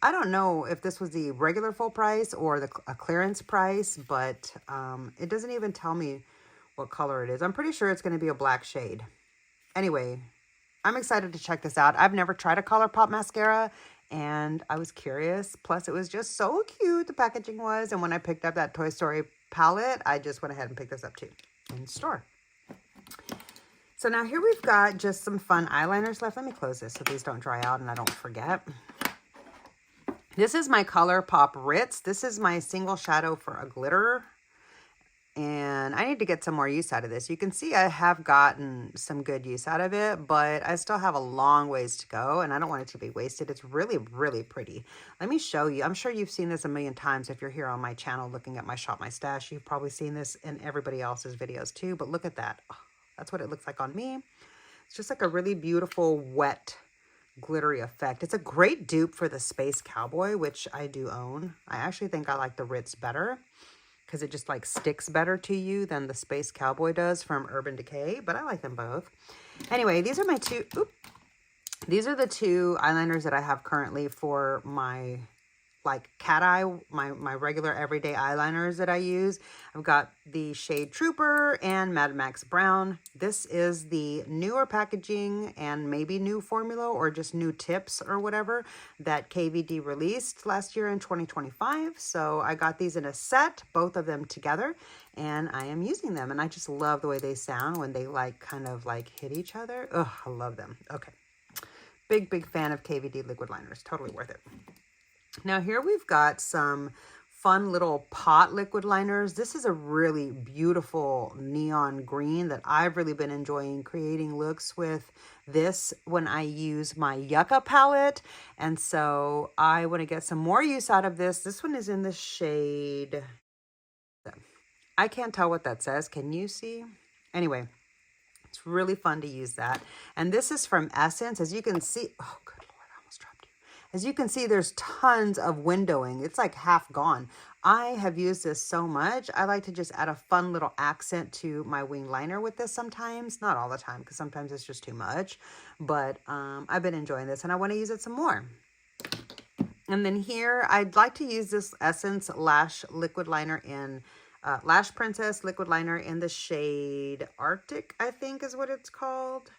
I don't know if this was the regular full price or a clearance price, but it doesn't even tell me what color it is. I'm pretty sure it's going to be a black shade. Anyway, I'm excited to check this out. I've never tried a ColourPop mascara, and I was curious. Plus, it was just so cute, the packaging was. And when I picked up that Toy Story palette, I just went ahead and picked this up too in the store. So now here we've got just some fun eyeliners left. Let me close this so these don't dry out and I don't forget. This is my ColourPop Ritz. This is my single shadow for a glitter. and I need to get some more use out of this. You can see I have gotten some good use out of it, but I still have a long ways to go, and I don't want it to be wasted. It's really, really pretty. Let me show you. I'm sure you've seen this a million times if you're here on my channel looking at my Shop My Stash. You've probably seen this in everybody else's videos too, but look at that. Oh, that's what it looks like on me. It's just like a really beautiful, wet, glittery effect. It's a great dupe for the Space Cowboy, which I do own. I actually think I like the Ritz better because it just like sticks better to you than the Space Cowboy does from Urban Decay, but I like them both. Anyway, these are my these are the two eyeliners that I have currently for my like cat eye, my regular everyday eyeliners that I use. I've got the shade Trooper and Mad Max Brown. This is the newer packaging and maybe new formula or just new tips or whatever that KVD released last year in 2025. So I got these in a set, both of them together, and I am using them. And I just love the way they sound when they like kind of like hit each other. Oh, I love them. Okay. Big fan of KVD liquid liners. Totally worth it. Now here we've got some fun little pot liquid liners. This is a really beautiful neon green that I've really been enjoying creating looks with this when I use my Yucca palette. And so I want to get some more use out of this. This one is in the shade. I can't tell what that says. Can you see? Anyway, it's really fun to use that. And this is from Essence. As you can see, oh, good Lord, I almost dropped you. As you can see, there's tons of windowing. It's like half gone. I have used this so much. I like to just add a fun little accent to my wing liner with this sometimes. Not all the time, because sometimes it's just too much. But I've been enjoying this, and I want to use it some more. And then here, I'd like to use this Essence Lash Liquid Liner in Lash Princess Liquid Liner in the shade Arctic, I think is what it's called.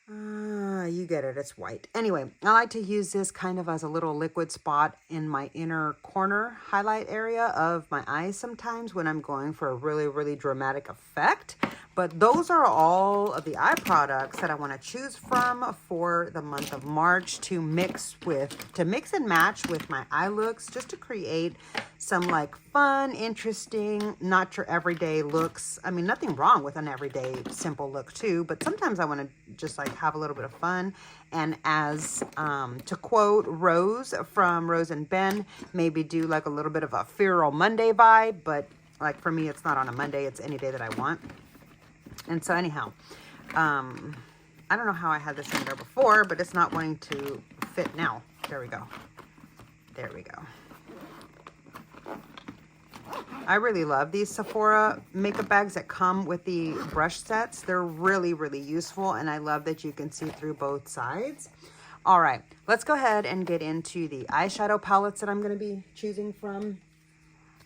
You get it, it's white. Anyway, I like to use this kind of as a little liquid spot in my inner corner highlight area of my eyes sometimes when I'm going for a really, really dramatic effect. But those are all of the eye products that I want to choose from for the month of March to mix and match with my eye looks, just to create some like fun, interesting, not your everyday looks. I mean, nothing wrong with an everyday simple look too, but sometimes I want to just like have a little bit of fun. And as to quote Rose from Rose and Ben, maybe do like a little bit of a Feral Monday vibe, but like for me, it's not on a Monday, it's any day that I want. And so anyhow, I don't know how I had this in there before, but it's not wanting to fit now. There we go. There we go. I really love these Sephora makeup bags that come with the brush sets. They're really, really useful, and I love that you can see through both sides. All right, let's go ahead and get into the eyeshadow palettes that I'm going to be choosing from.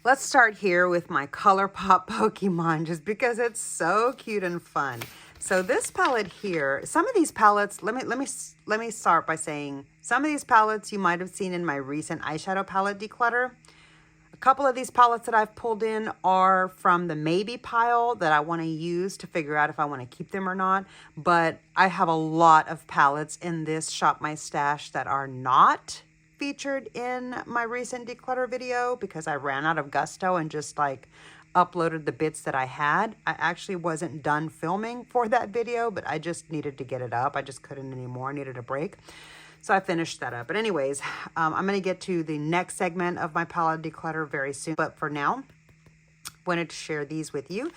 Let's start here with my ColourPop Pokemon, just because it's so cute and fun. So this palette here, some of these palettes, let me start by saying some of these palettes you might have seen in my recent eyeshadow palette declutter. A couple of these palettes that I've pulled in are from the maybe pile that I want to use to figure out if I want to keep them or not. But I have a lot of palettes in this Shop My Stash that are not featured in my recent declutter video because I ran out of gusto and just like uploaded the bits that I had. I actually wasn't done filming for that video, but I just needed to get it up. I just couldn't anymore, needed a break. So I finished that up. But anyways, I'm going to get to the next segment of my palette declutter very soon. But for now, wanted to share these with you.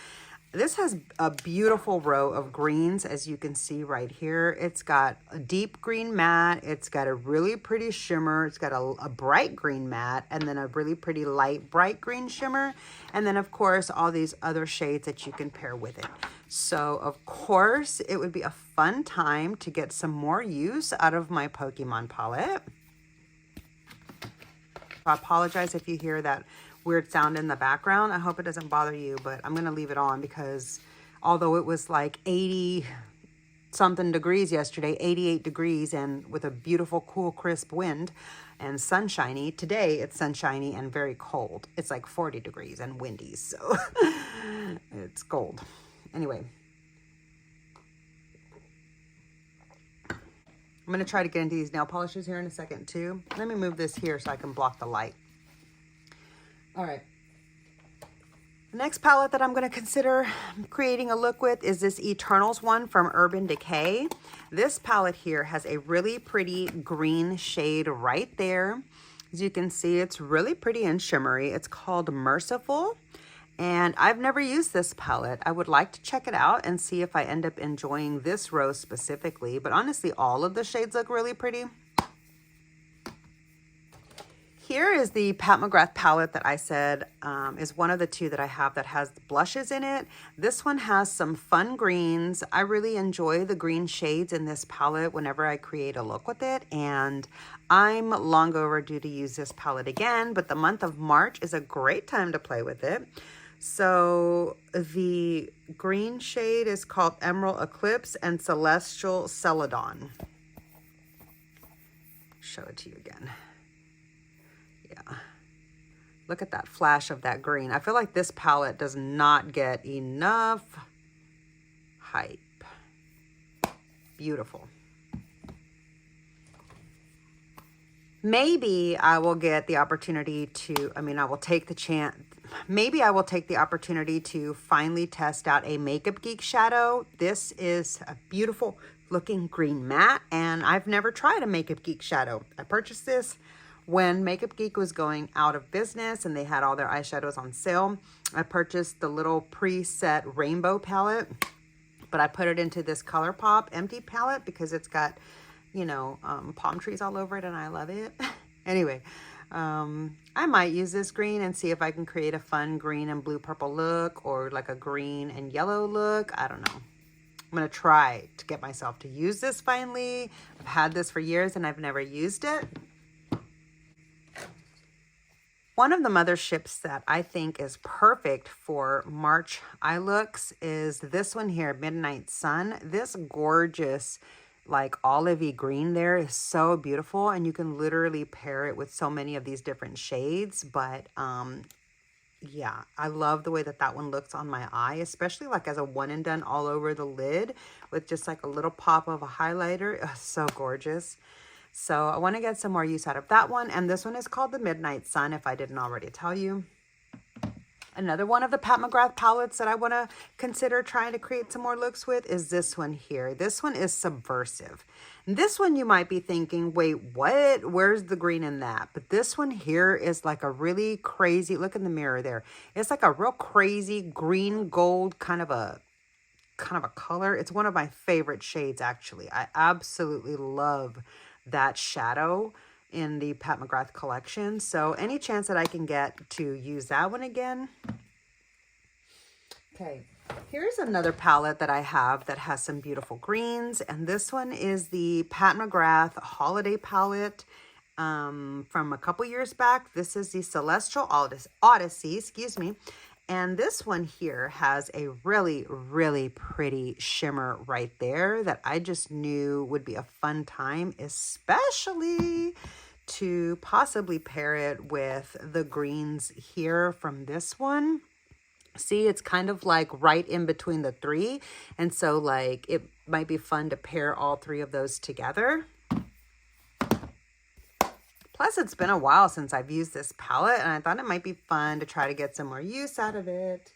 This has a beautiful row of greens, as you can see right here. It's got a deep green matte. It's got a really pretty shimmer. It's got a bright green matte, and then a really pretty light, bright green shimmer. And then, of course, all these other shades that you can pair with it. So, of course, it would be a fun time to get some more use out of my Pokemon palette. I apologize if you hear that weird sound in the background. I hope it doesn't bother you, but I'm going to leave it on because although it was like 80 something degrees yesterday, 88 degrees, and with a beautiful, cool, crisp wind and sunshiny, today it's sunshiny and very cold. It's like 40 degrees and windy, so it's cold. Anyway, I'm going to try to get into these nail polishes here in a second too. Let me move this here so I can block the light. All right. The next palette that I'm going to consider creating a look with is this Eternals one from Urban Decay. This palette here has a really pretty green shade right there. As you can see, it's really pretty and shimmery. It's called Merciful, and I've never used this palette. I would like to check it out and see if I end up enjoying this rose specifically, but honestly, all of the shades look really pretty. Here is the Pat McGrath palette that I said is one of the two that I have that has blushes in it. This one has some fun greens. I really enjoy the green shades in this palette whenever I create a look with it, and I'm long overdue to use this palette again, but the month of March is a great time to play with it. So the green shade is called Emerald Eclipse and Celestial Celadon. Show it to you again. Yeah, look at that flash of that green. I feel like this palette does not get enough hype. Beautiful. Maybe I will get the opportunity to, I will take the chance. Maybe I will take the opportunity to finally test out a Makeup Geek shadow. This is a beautiful looking green matte, and I've never tried a Makeup Geek shadow. I purchased this when Makeup Geek was going out of business and they had all their eyeshadows on sale. I purchased the little preset rainbow palette, but I put it into this ColourPop empty palette because it's got, you know, palm trees all over it and I love it. Anyway, I might use this green and see if I can create a fun green and blue purple look, or like a green and yellow look. I don't know. I'm going to try to get myself to use this finally. I've had this for years and I've never used it. One of the motherships that I think is perfect for March eye looks is this one here, Midnight Sun. This gorgeous, like olivey green there is so beautiful, and you can literally pair it with so many of these different shades. But yeah, I love the way that that one looks on my eye, especially like as a one and done all over the lid with just like a little pop of a highlighter. Ugh, so gorgeous. So I want to get some more use out of that one. And this one is called the Midnight Sun, if I didn't already tell you. Another one of the Pat McGrath palettes that I want to consider trying to create some more looks with is this one here. This one is Subversive. And this one you might be thinking, wait, what? Where's the green in that? But this one here is like a really crazy, look in the mirror there. It's like a real crazy green gold kind of a color. It's one of my favorite shades, actually. I absolutely love that shadow in the Pat McGrath collection. So any chance that I can get to use that one again. Okay, here's another palette that I have that has some beautiful greens, and this one is the Pat McGrath Holiday palette from a couple years back. This is the Celestial Odyssey, excuse me. And this one here has a really, really pretty shimmer right there that I just knew would be a fun time, especially to possibly pair it with the greens here from this one. See, it's kind of like right in between the three. And so like it might be fun to pair all three of those together. Plus, it's been a while since I've used this palette, and I thought it might be fun to try to get some more use out of it.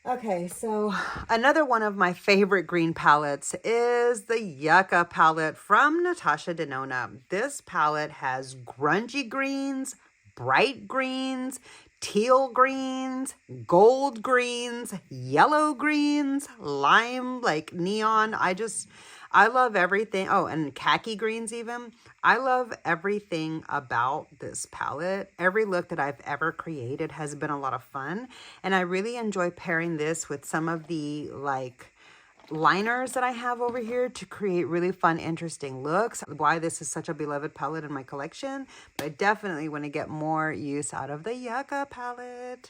Okay, so another one of my favorite green palettes is the Yucca palette from Natasha Denona. This palette has grungy greens, bright greens, teal greens, gold greens, yellow greens, lime, like neon. I love everything. Oh, and khaki greens even. I love everything about this palette. Every look that I've ever created has been a lot of fun. And I really enjoy pairing this with some of the like liners that I have over here to create really fun, interesting looks. Why this is such a beloved palette in my collection. But I definitely want to get more use out of the Yucca palette.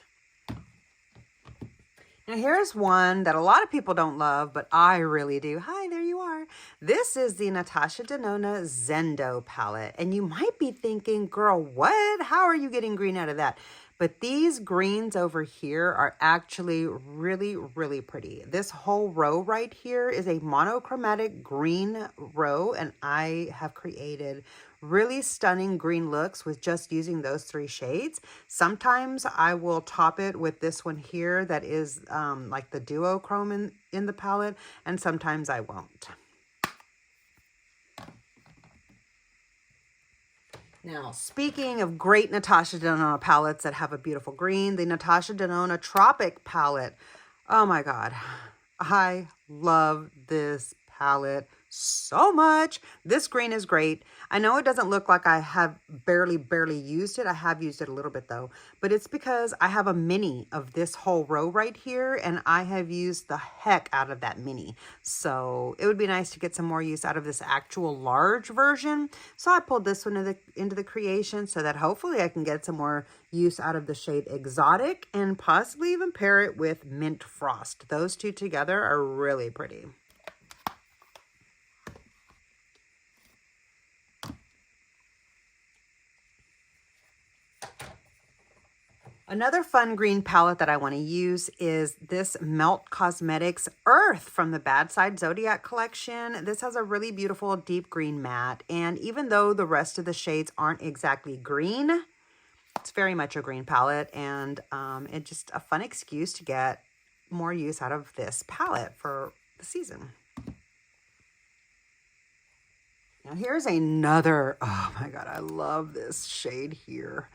Now here's one that a lot of people don't love, but I really do. Hi, there you are. This is the Natasha Denona Zendo palette. And you might be thinking, girl, what? How are you getting green out of that? But these greens over here are actually really, really pretty. This whole row right here is a monochromatic green row, and I have created really stunning green looks with just using those 3 shades. Sometimes I will top it with this one here that is like the duochrome in the palette, and sometimes I won't. Now, speaking of great Natasha Denona palettes that have a beautiful green, the Natasha Denona Tropic palette. Oh my God. I love this palette so much. This green is great. I know it doesn't look like I have barely used it. I have used it a little bit though, but it's because I have a mini of this whole row right here, and I have used the heck out of that mini. So it would be nice to get some more use out of this actual large version. So I pulled this one into the creation so that hopefully I can get some more use out of the shade Exotic and possibly even pair it with Mint Frost. Those two together are really pretty. Another fun green palette that I want to use is this Melt Cosmetics Earth from the Bad Side Zodiac collection. This has a really beautiful deep green matte, and even though the rest of the shades aren't exactly green, it's very much a green palette, and it's just a fun excuse to get more use out of this palette for the season. Now here's another, oh my God, I love this shade here.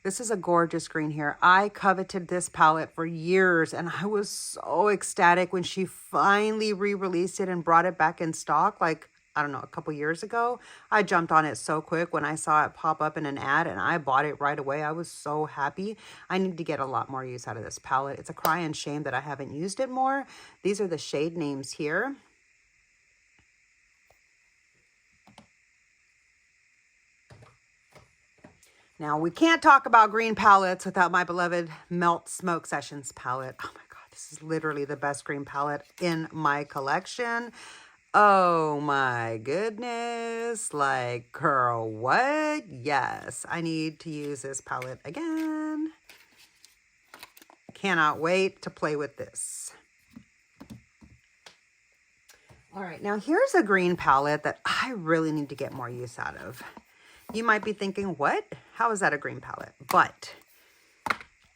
This is a gorgeous green here. I coveted this palette for years, and I was so ecstatic when she finally re-released it and brought it back in stock, like, I don't know, a couple years ago. I jumped on it so quick when I saw it pop up in an ad, and I bought it right away. I was so happy. I need to get a lot more use out of this palette. It's a cry and shame that I haven't used it more. These are the shade names here. Now, we can't talk about green palettes without my beloved Melt Smoke Sessions palette. Oh my God, this is literally the best green palette in my collection. Oh my goodness. Like, girl, what? Yes, I need to use this palette again. Cannot wait to play with this. All right, now here's a green palette that I really need to get more use out of. You might be thinking, what? How is that a green palette? But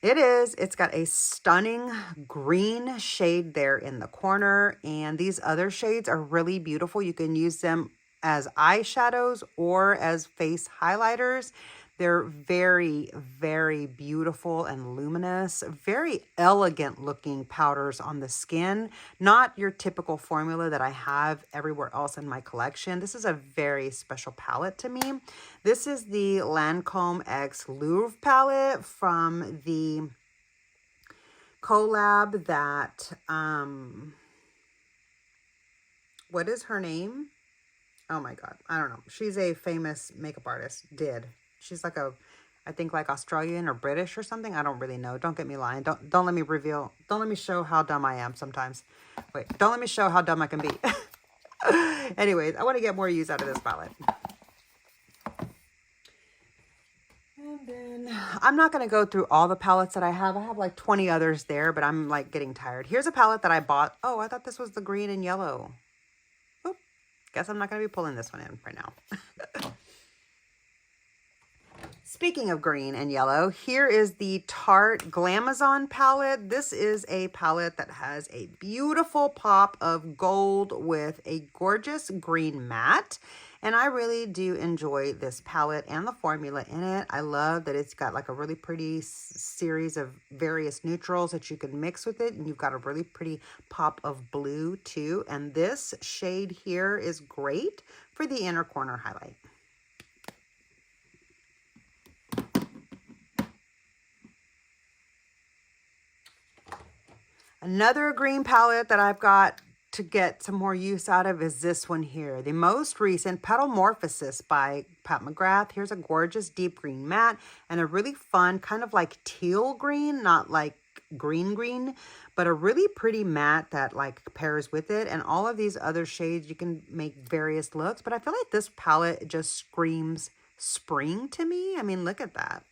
it is. It's got a stunning green shade there in the corner. And these other shades are really beautiful. You can use them as eyeshadows or as face highlighters. They're very, very beautiful and luminous, very elegant looking powders on the skin. Not your typical formula that I have everywhere else in my collection. This is a very special palette to me. This is the Lancome X Louvre palette from the collab that, what is her name? Oh my God, I don't know. She's a famous makeup artist, She's like I think like Australian or British or something. I don't really know. Don't get me lying. Don't let me reveal. Don't let me show how dumb I am sometimes. Wait, don't let me show how dumb I can be. Anyways, I want to get more use out of this palette. And then I'm not going to go through all the palettes that I have. I have like 20 others there, but I'm like getting tired. Here's a palette that I bought. Oh, I thought this was the green and yellow. Oop. Guess I'm not going to be pulling this one in right now. Speaking of green and yellow, here is the Tarte Glamazon palette. This is a palette that has a beautiful pop of gold with a gorgeous green matte. And I really do enjoy this palette and the formula in it. I love that it's got like a really pretty series of various neutrals that you can mix with it. And you've got a really pretty pop of blue too. And this shade here is great for the inner corner highlight. Another green palette that I've got to get some more use out of is this one here. The most recent Petalmorphosis by Pat McGrath. Here's a gorgeous deep green matte and a really fun kind of like teal green, not like green, but a really pretty matte that like pairs with it. And all of these other shades, you can make various looks, but I feel like this palette just screams spring to me. I mean, look at that.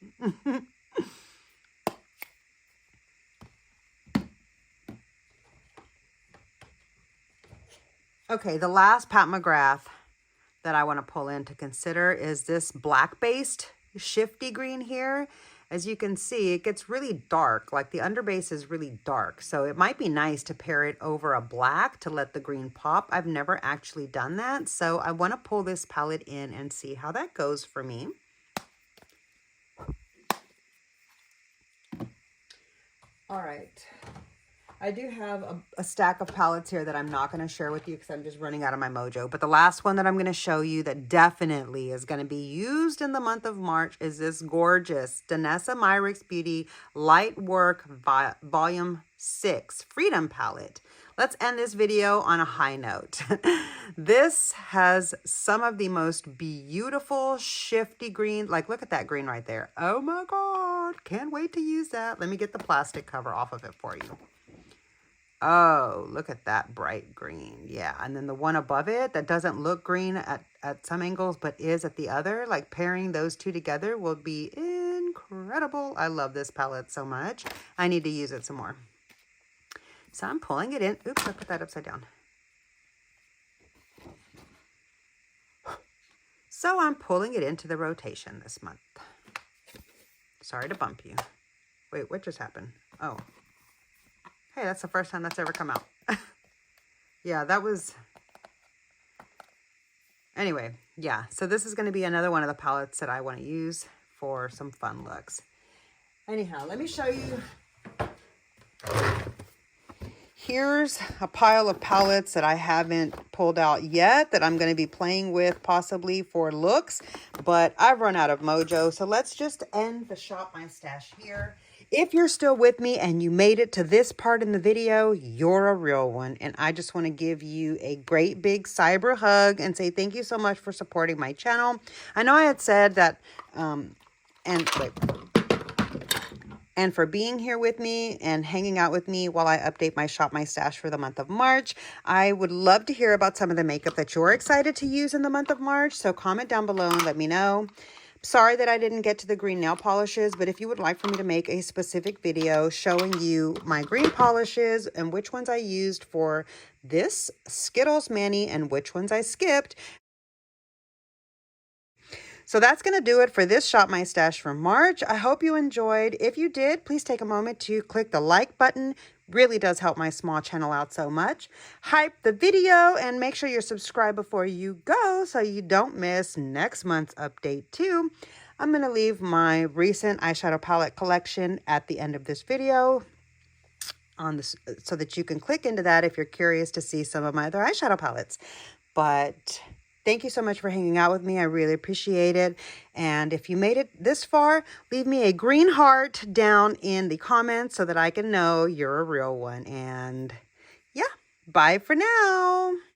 Okay, the last Pat McGrath that I want to pull in to consider is this black-based shifty green here. As you can see, it gets really dark, like the underbase is really dark. So it might be nice to pair it over a black to let the green pop. I've never actually done that. So I want to pull this palette in and see how that goes for me. All right. I do have a stack of palettes here that I'm not going to share with you because I'm just running out of my mojo. But the last one that I'm going to show you that definitely is going to be used in the month of March is this gorgeous Danessa Myricks Beauty Light Work Volume 6 Freedom Palette. Let's end this video on a high note. This has some of the most beautiful shifty green. Like, look at that green right there. Oh my God. Can't wait to use that. Let me get the plastic cover off of it for you. Oh, look at that bright green. Yeah, and then the one above it that doesn't look green at some angles but is at the other, like pairing those two together will be incredible. I love this palette so much. I need to use it some more. So I'm pulling it in. Oops, I put that upside down. So I'm pulling it into the rotation this month. Sorry to bump you. Wait, what just happened? Oh. Hey, that's the first time that's ever come out. Yeah, that was... Anyway, yeah. So this is going to be another one of the palettes that I want to use for some fun looks. Anyhow, let me show you. Here's a pile of palettes that I haven't pulled out yet that I'm going to be playing with possibly for looks. But I've run out of mojo. So let's just end the Shop My Stash here. If you're still with me and you made it to this part in the video, you're a real one. And I just want to give you a great big cyber hug and say thank you so much for supporting my channel. I know I had said that, and for being here with me and hanging out with me while I update my Shop My Stash for the month of March. I would love to hear about some of the makeup that you're excited to use in the month of March. So comment down below and let me know. Sorry that I didn't get to the green nail polishes, but if you would like for me to make a specific video showing you my green polishes and which ones I used for this Skittles Mani and which ones I skipped. So that's going to do it for this Shop My Stash for March. I hope you enjoyed. If you did, please take a moment to click the like button. Really does help my small channel out so much. Hype the video and make sure you're subscribed before you go so you don't miss next month's update too. I'm going to leave my recent eyeshadow palette collection at the end of this video on this, so that you can click into that if you're curious to see some of my other eyeshadow palettes. But thank you so much for hanging out with me. I really appreciate it. And if you made it this far, leave me a green heart down in the comments so that I can know you're a real one. And yeah, bye for now.